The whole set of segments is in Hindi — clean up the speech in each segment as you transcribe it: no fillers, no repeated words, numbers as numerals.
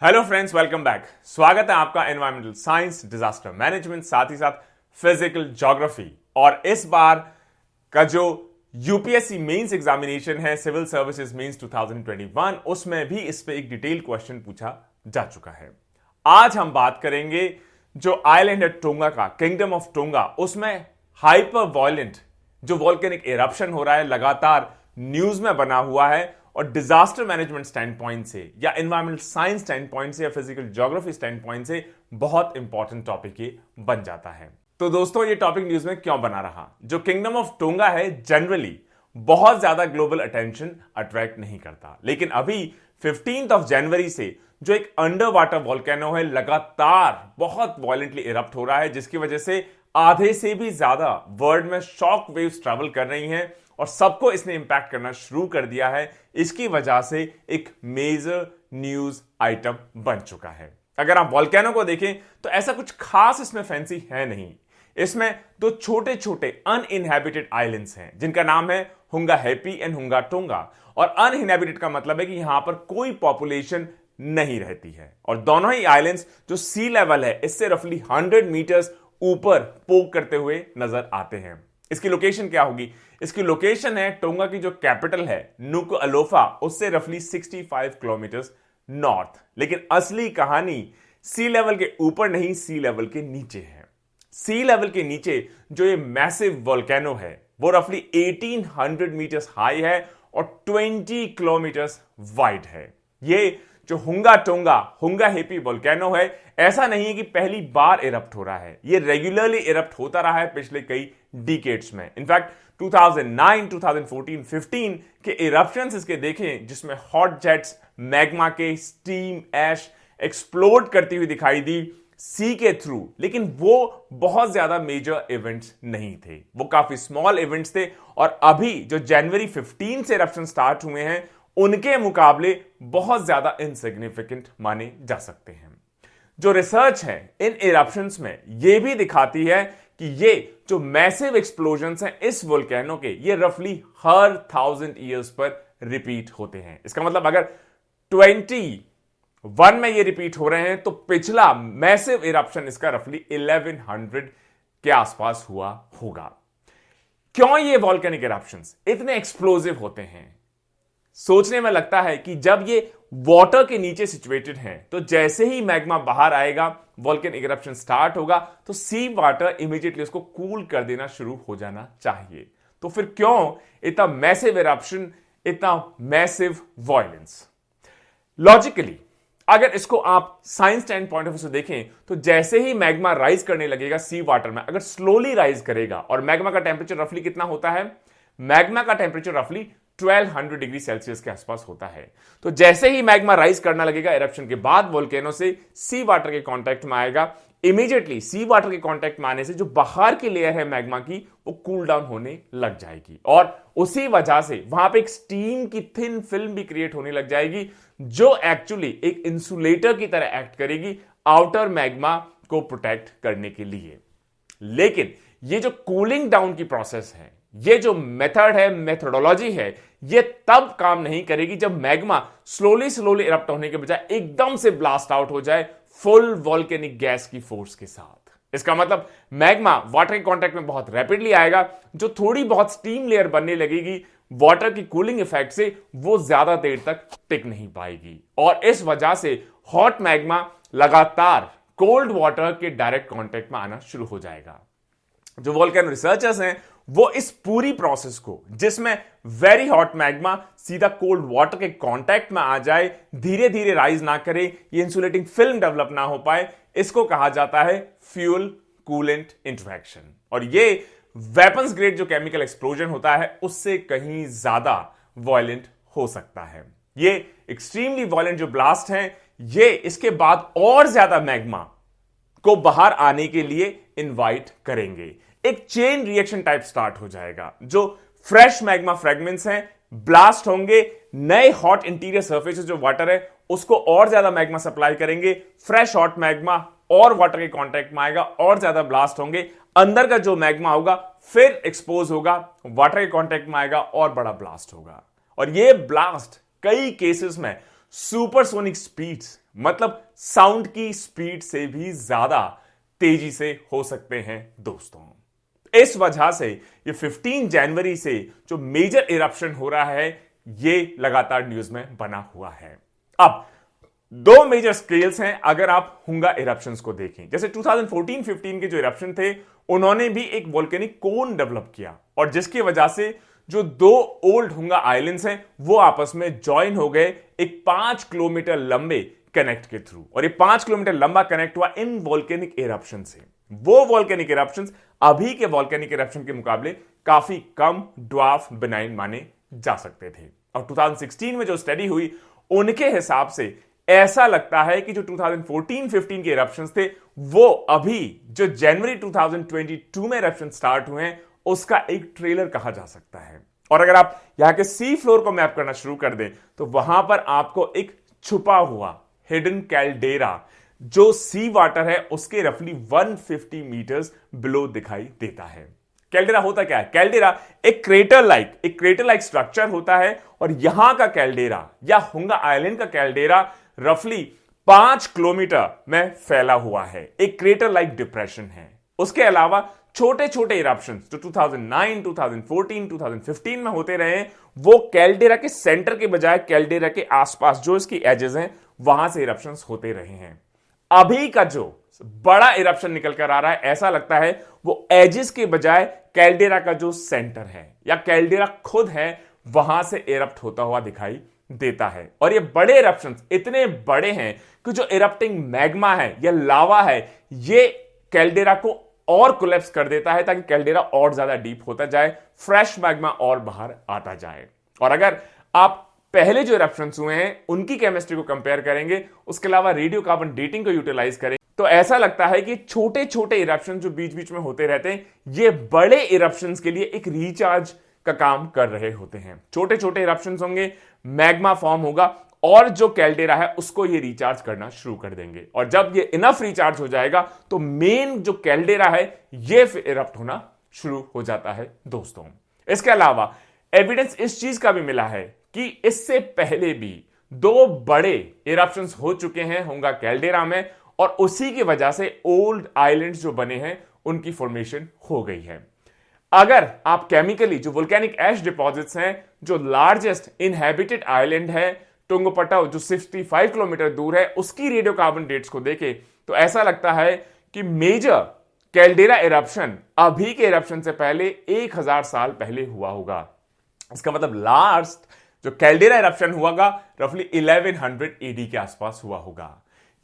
Hello friends, welcome back. स्वागत है आपका एनवायरमेंटल साइंस, डिजास्टर मैनेजमेंट, साथ ही साथ फिजिकल ज्योग्राफी। और इस बार का जो यूपीएससी मेंस एग्जामिनेशन है, सिविल सर्विसेज मेंस 2021, उसमें भी इस पे एक डिटेल क्वेश्चन पूछा जा चुका है। आज हम बात करेंगे जो आइलैंड है टोंगा का, किंगडम ऑफ टोंगा, उसमें हाइपर वायलेंट जो वॉल्केनिक इरप्शन हो रहा है, लगातार न्यूज में बना हुआ है, और डिजास्टर मैनेजमेंट स्टैंड पॉइंट से या एनवायरमेंटल साइंस स्टैंड पॉइंट से या फिजिकल ज्योग्राफी स्टैंड पॉइंट से बहुत इंपॉर्टेंट टॉपिक ये बन जाता है। तो दोस्तों, ये टॉपिक न्यूज में क्यों बना रहा? जो किंगडम ऑफ टोंगा है, जनरली बहुत ज्यादा ग्लोबल अटेंशन अट्रैक्ट नहीं करता, लेकिन अभी 15 ऑफ जनवरी से जो एक अंडर वाटर वॉल्केनो है, लगातार बहुत वायलेंटली इरप्ट हो रहा है, जिसकी वजह से आधे से भी ज्यादा वर्ल्ड में शॉक वेव्स ट्रैवल कर रही हैं और सबको इसने इंपैक्ट करना शुरू कर दिया है। इसकी वजह से एक मेजर न्यूज आइटम बन चुका है। अगर आप वॉल्केनो को देखें तो ऐसा कुछ खास इसमें फैंसी है नहीं। इसमें दो छोटे छोटे अनइनहैबिटेड आइलैंड्स हैं, जिनका नाम है हुंगा हैप्पी एंड हुंगा टोंगा। और अनइनहैबिटेड का मतलब है कि यहां पर कोई पॉपुलेशन नहीं रहती है, और दोनों ही आइलैंड्स जो सी लेवल है इससे रफली 100 मीटर्स ऊपर पोक करते हुए नजर आते हैं। इसकी लोकेशन क्या होगी? इसकी लोकेशन है टोंगा की जो कैपिटल है नुकुअलोफा, उससे रफली 65 किलोमीटर नॉर्थ। लेकिन असली कहानी सी लेवल के ऊपर नहीं, सी लेवल के नीचे है। सी लेवल के नीचे जो ये मैसिव वोल्केनो है वो रफली 1800 मीटर्स हाई है और 20 किलोमीटर्स वाइड है। ये जो हुंगा टोंगा, हुंगा हेपी वोल्केनो है, ऐसा नहीं है कि पहली बार इरप्ट हो रहा है। ये रेगुलरली इरप्ट होता रहा है पिछले कई डिकेड्स में। इनफैक्ट 2009, 2014, 15 के इरप्शंस इसके देखें, जिसमें हॉट जेट्स मैग्मा के स्टीम ऐश एक्सप्लोड करती हुई दिखाई दी सी के थ्रू, लेकिन वो बहुत ज्यादा मेजर इवेंट्स नहीं थे, वो काफी स्मॉल इवेंट्स थे। और अभी जो जनवरी 15 से इरप्शन स्टार्ट हुए हैं, उनके मुकाबले बहुत ज्यादा इनसिग्निफिकेंट माने जा सकते हैं। जो रिसर्च है इन इरप्शंस में यह भी दिखाती है कि ये जो मैसिव एक्सप्लोजन्स हैं इस वोल्केनो के, ये रफली हर 1000 ईयर्स पर रिपीट होते हैं। इसका मतलब अगर 21 में ये रिपीट हो रहे हैं तो पिछला मैसिव इरप्शन इसका रफली 1100 के आसपास हुआ होगा। क्यों ये वोल्केनिक इरप्शंस इतने एक्सप्लोजिव होते हैं? सोचने में लगता है कि जब ये वाटर के नीचे सिचुएटेड हैं, तो जैसे ही मैग्मा बाहर आएगा, वोल्केनिक इरप्शन स्टार्ट होगा, तो सी वाटर इमीडिएटली उसको कूल कर देना शुरू हो जाना चाहिए। तो फिर क्यों इतना मैसिव इरप्शन, इतना मैसिव वायलेंस? लॉजिकली अगर इसको आप science stand point of view से देखें, तो जैसे ही मैग्मा राइज करने लगेगा सी वाटर में, अगर स्लोली राइज करेगा, और मैग्मा का टेंपरेचर रफली कितना होता है? मैग्मा का टेंपरेचर रफली 1200 डिग्री सेल्सियस के आसपास होता है। तो जैसे ही मैग्मा राइज करना लगेगा इरप्शन के बाद वोल्केनो से, सी वाटर के कांटेक्ट में आएगा। इमीडिएटली सी वाटर के कांटेक्ट में आने से जो बाहर की लेयर है मैग्मा की, वो कूल डाउन होने लग जाएगी, और उसी वजह से वहां पे एक स्टीम की थिन फिल्म भी क्रिएट होने लग जाएगी, जो एक्चुअली एक इंसुलेटर की तरह एक्ट करेगी आउटर मैग्मा को प्रोटेक्ट करने के लिए। लेकिन ये जो कूलिंग डाउन की प्रोसेस है, ये जो मेथड है, मेथोडोलॉजी है, ये तब काम नहीं करेगी जब मैग्मा स्लोली स्लोली इरप्ट होने के बजाय एकदम से ब्लास्ट आउट हो जाए फुल वोल्केनिक गैस की फोर्स के साथ। इसका मतलब मैग्मा वाटर के कांटेक्ट में बहुत रैपिडली आएगा, जो थोड़ी बहुत स्टीम लेयर बनने लगेगी वाटर की कूलिंग इफेक्ट से, वो ज्यादा देर तक टिक नहीं पाएगी, और इस वजह से हॉट मैग्मा लगातार कोल्ड वाटर के डायरेक्ट कांटेक्ट में आना शुरू हो जाएगा। जो वोल्केनो रिसर्चर्स हैं वो इस पूरी प्रोसेस को, जिसमें वेरी हॉट मैग्मा सीधा कोल्ड वाटर के कांटेक्ट में आ जाए, धीरे धीरे राइज ना करे, ये इंसुलेटिंग फिल्म डेवलप ना हो पाए, इसको कहा जाता है फ्यूल कूलेंट इंटरैक्शन। और ये वेपन्स ग्रेड जो केमिकल एक्सप्लोजन होता है उससे कहीं ज्यादा वायलेंट हो सकता है। ये एक्सट्रीमली वायलेंट जो ब्लास्ट हैं, ये इसके बाद और ज्यादा मैग्मा को बाहर आने के लिए इनवाइट करेंगे। एक चेन रिएक्शन टाइप स्टार्ट हो जाएगा, जो फ्रेश मैग्मा फ्रेगमेंट्स हैं ब्लास्ट होंगे, नए हॉट इंटीरियर सरफेस जो वाटर है उसको और ज्यादा मैग्मा सप्लाई करेंगे, फ्रेश हॉट मैग्मा और वाटर के कांटेक्ट में आएगा, और ज्यादा ब्लास्ट होंगे, अंदर का जो मैग्मा होगा फिर एक्सपोज होगा, वाटर के कांटेक्ट में आएगा और बड़ा ब्लास्ट होगा। और ये ब्लास्ट कई केसेस में सुपरसोनिक स्पीड्स मतलब साउंड की स्पीड से भी ज्यादा तेजी से हो सकते हैं दोस्तों। इस वजह से ये 15 जनवरी से जो मेजर इरप्शन हो रहा है ये लगातार न्यूज में बना हुआ है। अब दो मेजर स्केल्स हैं अगर आप हुंगा इरप्शंस को देखें। जैसे 2014-15 के जो इरप्शन थे उन्होंने भी एक वोल्केनिक कोन डेवलप किया और जिसकी वजह से जो दो ओल्ड हुंगा आइलैंड्स हैं वो आपस में ज्वाइन हो गए एक 5 किलोमीटर लंबे कनेक्ट के थ्रू, और ये 5 किलोमीटर लंबा कनेक्ट हुआ इन वोल्केनिक इरप्शन से। वो वोल्केनिक इरप्शंस अभी के वोल्केनिक इरप्शन के मुकाबले काफी कम ड्वार्फ बेनाइन माने जा सकते थे। और 2016 में जो स्टडी हुई उनके हिसाब से ऐसा लगता है कि जो 2014-15 के इरप्शंस थे वो अभी जो जनवरी 2022 में इरप्शन स्टार्ट हुए हैं उसका एक ट्रेलर कहा जा सकता है। और अगर आप यहां के सी फ्लोर को मैप करना शुरू कर दें तो वहां पर आपको एक छुपा हुआ हिडन कैल्डेरा जो सी वाटर है उसके रफली 150 मीटर्स बिलो दिखाई देता है। कैल्डेरा होता क्या है? कैल्डेरा एक क्रेटर लाइक स्ट्रक्चर होता है और यहां का कैल्डेरा या हुंगा आइलैंड का कैल्डेरा रफली 5 किलोमीटर में फैला हुआ है, एक क्रेटर लाइक डिप्रेशन है। उसके अलावा छोटे छोटे इरप्शंस जो 2009, 2014, 2015 में होते रहे वो कैल्डेरा के सेंटर के बजाय कैल्डेरा के आसपास जो इसकी एजेस हैं वहां से इरप्शंस होते रहे हैं। अभी का जो बड़ा इरप्शन निकल कर आ रहा है ऐसा लगता है वो एजेस के बजाय कैल्डेरा का जो सेंटर है या कैल्डेरा खुद है वहां से इरप्ट होता हुआ दिखाई देता है। और ये बड़े इरप्शंस इतने बड़े हैं कि जो इरप्टिंग मैग्मा है या लावा है ये कैल्डेरा को और कोलैप्स कर देता है ताकि कैल्डेरा और ज्यादा डीप होता जाए, फ्रेश मैग्मा और बाहर आता जाए। और अगर आप पहले जो इरप्शंस हुए हैं उनकी केमिस्ट्री को कंपेयर करेंगे, उसके अलावा रेडियो कार्बन डेटिंग को यूटिलाइज करें तो ऐसा लगता है कि छोटे छोटे इरप्शन जो बीच बीच में होते रहते हैं ये बड़े इरप्शंस के लिए एक रिचार्ज का काम कर रहे होते हैं। छोटे छोटे इरप्शंस होंगे, मैग्मा फॉर्म होगा और जो कैल्डेरा है उसको ये रिचार्ज करना शुरू कर देंगे और जब ये इनफ रिचार्ज हो जाएगा तो मेन जो कैल्डेरा है ये फिर इरप्ट होना शुरू हो जाता है दोस्तों। इसके अलावा एविडेंस इस चीज का भी मिला है कि इससे पहले भी दो बड़े इरप्शंस हो चुके हैं हुंगा कैल्डेरा में और उसी की वजह से ओल्ड आइलैंड्स जो बने हैं उनकी फॉर्मेशन हो गई है। अगर आप केमिकली जो वोल्केनिक एश डिपॉजिट्स हैं जो लार्जेस्ट इनहैबिटेड आइलैंड है टुंगपटाव जो 65 किलोमीटर दूर है उसकी रेडियो कार्बन डेट्स को देखें तो ऐसा लगता है कि मेजर कैल्डेरा इरप्शन अभी के इरप्शन से पहले 1000 साल पहले हुआ होगा। इसका मतलब लास्ट जो कैल्डेरा इरप्शन हुआ रफली 1100 एडी के आसपास हुआ होगा।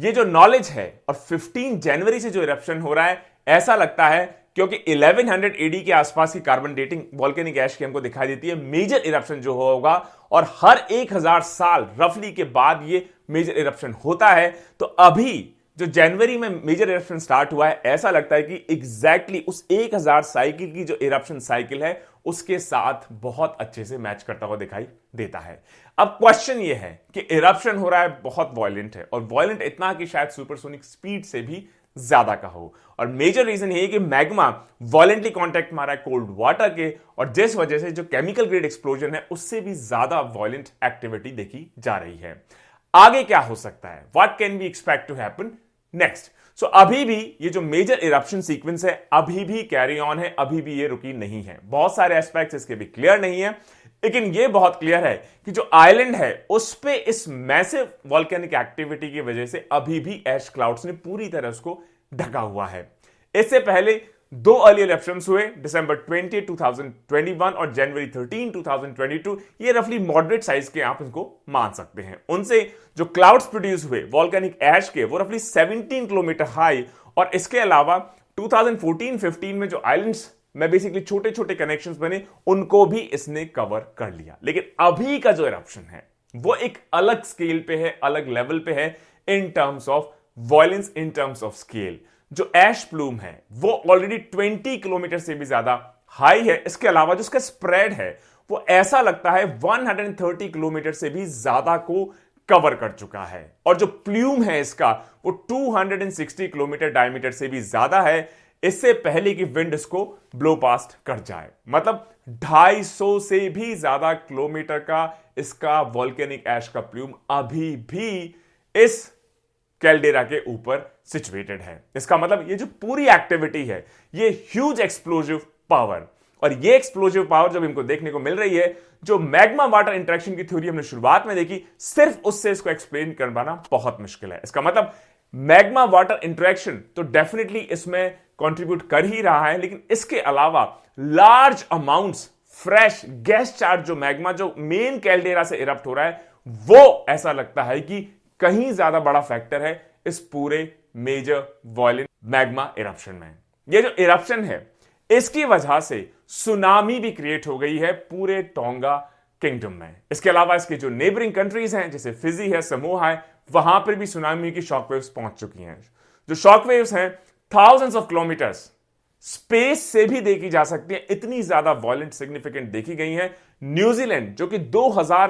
ये जो नॉलेज है और 15 जनवरी से जो इरप्शन हो रहा है ऐसा लगता है क्योंकि 1100 एडी के आसपास की कार्बन डेटिंग वोल्केनिक ऐश की हमको दिखाई देती है मेजर इरप्शन जो होगा और हर 1000 साल रफली के बाद ये मेजर इरप्शन होता है। तो अभी जो जनवरी में मेजर इरप्शन स्टार्ट हुआ है ऐसा लगता है कि एग्जैक्टली उस 1000 साइकिल की जो इरप्शन साइकिल है उसके साथ बहुत अच्छे से मैच करता हुआ दिखाई देता है। अब क्वेश्चन ये है कि इरप्शन हो रहा है बहुत वायलेंट है और वायलेंट इतना कि शायद सुपरसोनिक स्पीड से भी ज्यादा का हो और मेजर रीजन ये है कि मैग्मा वायलेंटली कांटेक्ट मारा है कोल्ड वाटर के और जिस वजह से जो केमिकल ग्रेड एक्सप्लोजन है उससे भी ज्यादा वायलेंट एक्टिविटी देखी जा रही है। आगे क्या हो सकता है? What can we expect to happen next? So अभी भी ये जो मेजर इरप्शन सीक्वेंस है अभी भी कैरी ऑन है, अभी भी ये रुकी नहीं है। बहुत सारे एस्पेक्ट्स इसके भी क्लियर नहीं है लेकिन ये बहुत क्लियर है कि जो आइलैंड है उस पे इस मैसिव वोल्केनिक एक्टिविटी की वजह से अभी भी ऐश क्लाउड्स ने पूरी तरह उसको ढका हुआ है। इससे पहले दो अर्ली इरप्शंस हुए दिसंबर 20, 2021 और जनवरी 13, 2022। ये रफली मॉडरेट साइज के आप इनको मान सकते हैं। उनसे जो क्लाउड्स प्रोड्यूस हुए वोल्केनिक ऐश के वो रफली 17 किलोमीटर हाई और इसके अलावा 2014-15 में जो आइलैंड्स में बेसिकली छोटे छोटे कनेक्शंस बने उनको भी इसने कवर कर लिया। लेकिन अभी का जो इरप्शन है वो एक अलग स्केल पे है, अलग लेवल पे है in terms of violence, in terms of scale. जो ऐश प्लूम है वो ऑलरेडी 20 किलोमीटर से भी ज्यादा हाई है। इसके अलावा जो उसका स्प्रेड है वो ऐसा लगता है 130 किलोमीटर से भी ज्यादा को कवर कर चुका है और जो प्लूम है इसका वो 260 किलोमीटर डायमीटर से भी ज्यादा है इससे पहले कि विंड इसको ब्लो पास्ट कर जाए। मतलब 250 से भी ज्यादा किलोमीटर का इसका वोल्केनिक ऐश का प्लूम अभी भी इस कैल्डेरा के ऊपर सिचुएटेड है। इसका मतलब ये जो पूरी एक्टिविटी है ये ह्यूज एक्सप्लोजिव पावर, और ये एक्सप्लोजिव पावर जब इनको देखने को मिल रही है, जो मैग्मा वाटर इंटरेक्शन की थ्योरी हमने शुरुआत में देखी, सिर्फ उससे इसको एक्सप्लेन कर पाना बहुत मुश्किल है। इसका मतलब मैग्मा वाटर इंटरेक्शन तो डेफिनेटली इसमें कंट्रीब्यूट कर ही रहा है, लेकिन इसके अलावा large amounts fresh gas charge जो मैग्मा जो मेन कैल्डेरा से इरप्ट हो रहा है, वो ऐसा लगता है कि कहीं ज्यादा बड़ा फैक्टर है इस पूरे मेजर वॉयलेंट मैग्मा इरप्शन में। ये जो इरप्शन है इसकी वजह से सुनामी भी क्रिएट हो गई है पूरे टोंगा किंगडम में। इसके अलावा इसके जो नेबरिंग कंट्रीज हैं जैसे फिजी है, समोआ है, वहां पर भी सुनामी की शॉकवेव्स पहुंच चुकी हैं। जो शॉकवेव्स हैं थाउजेंड्स ऑफ किलोमीटर्स स्पेस से भी देखी जा सकती है, इतनी ज्यादा वॉयलेंट सिग्निफिकेंट देखी गई है। न्यूजीलैंड जो कि 2000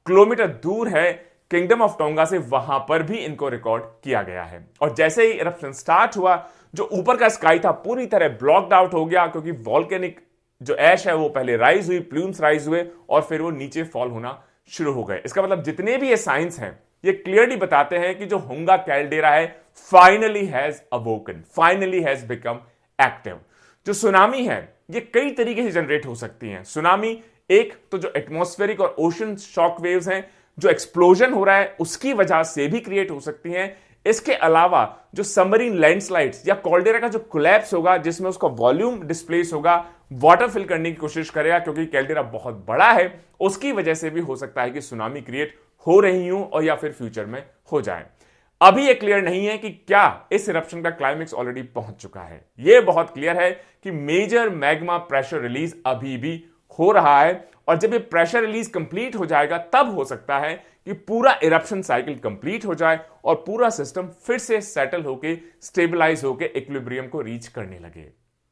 किलोमीटर दूर है किंगडम ऑफ टोंगा से, वहां पर भी इनको रिकॉर्ड किया गया है। और जैसे ही इरप्शन स्टार्ट हुआ, जो ऊपर का स्काई था पूरी तरह ब्लॉक्ड आउट हो गया, क्योंकि वॉल्केनिक जो ऐश है वो पहले राइज हुई, प्लूम्स राइज हुए और फिर वो नीचे फॉल होना शुरू हो गए। इसका मतलब जितने भी ये साइंस हैं ये क्लियरली बताते हैं कि जो हुंगा कैल्डेरा है finally has awoken, finally has become active. जो सुनामी है ये कई तरीके से जनरेट हो सकती है। सुनामी एक तो जो एटमॉस्फेरिक और ओशन शॉक वेव्स हैं, जो एक्सप्लोजन हो रहा है उसकी वजह से भी क्रिएट हो सकती हैं। इसके अलावा जो सबमरीन लैंडस्लाइड्स या कैल्डेरा का जो कोलैप्स होगा, जिसमें उसका वॉल्यूम डिस्प्लेस होगा, वाटर फिल करने की कोशिश करेगा, क्योंकि कैल्डेरा बहुत बड़ा है, उसकी वजह से भी हो सकता है कि सुनामी क्रिएट हो रही हो और या फिर फ्यूचर में हो जाए। अभी यह क्लियर नहीं है कि क्या इस इरप्शन का क्लाइमेक्स ऑलरेडी पहुंच चुका है। यह बहुत क्लियर है कि मेजर मैग्मा प्रेशर रिलीज अभी भी हो रहा है, और जब ये प्रेशर रिलीज कंप्लीट हो जाएगा तब हो सकता है कि पूरा इरप्शन साइकिल कंप्लीट हो जाए और पूरा सिस्टम फिर से सेटल होके स्टेबलाइज होके इक्विलिब्रियम को रीच करने लगे।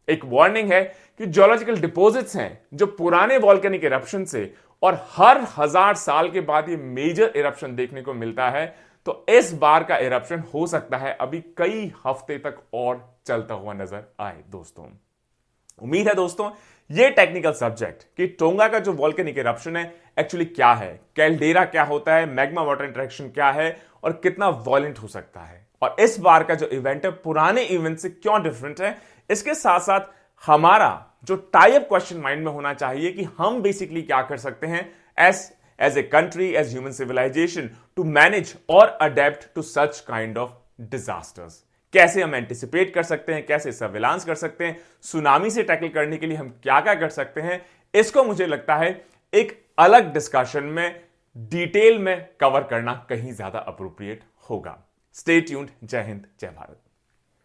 एक वार्निंग है कि जियोलॉजिकल डिपॉजिट्स हैं जो पुराने वॉल्केनिक इरप्शन से, और हर 1000 साल के बाद ये मेजर इरप्शन देखने को मिलता है, तो इस बार का इरप्शन हो सकता है अभी कई हफ्ते तक और चलता हुआ नजर आए। दोस्तों उम्मीद है दोस्तों ये टेक्निकल सब्जेक्ट कि टोंगा का जो वॉल्केनिक इरप्शन है एक्चुअली क्या है, कैल्डेरा क्या होता है, मैग्मा वाटर इंटरेक्शन क्या है और कितना वॉयलेंट हो सकता है, और इस बार का जो इवेंट है पुराने इवेंट से क्यों डिफरेंट है, इसके साथ साथ हमारा जो टाइप क्वेश्चन माइंड में होना चाहिए कि हम बेसिकली क्या कर सकते हैं as a country, as human civilization to manage और adapt to such kind of disasters. कैसे हम एंटिसिपेट कर सकते हैं, कैसे सर्विलांस कर सकते हैं, सुनामी से टैकल करने के लिए हम क्या क्या कर सकते हैं, इसको मुझे लगता है एक अलग डिस्कशन में डिटेल में कवर करना कहीं ज्यादा अप्रोप्रिएट होगा। Stay tuned. जय हिंद, जय भारत।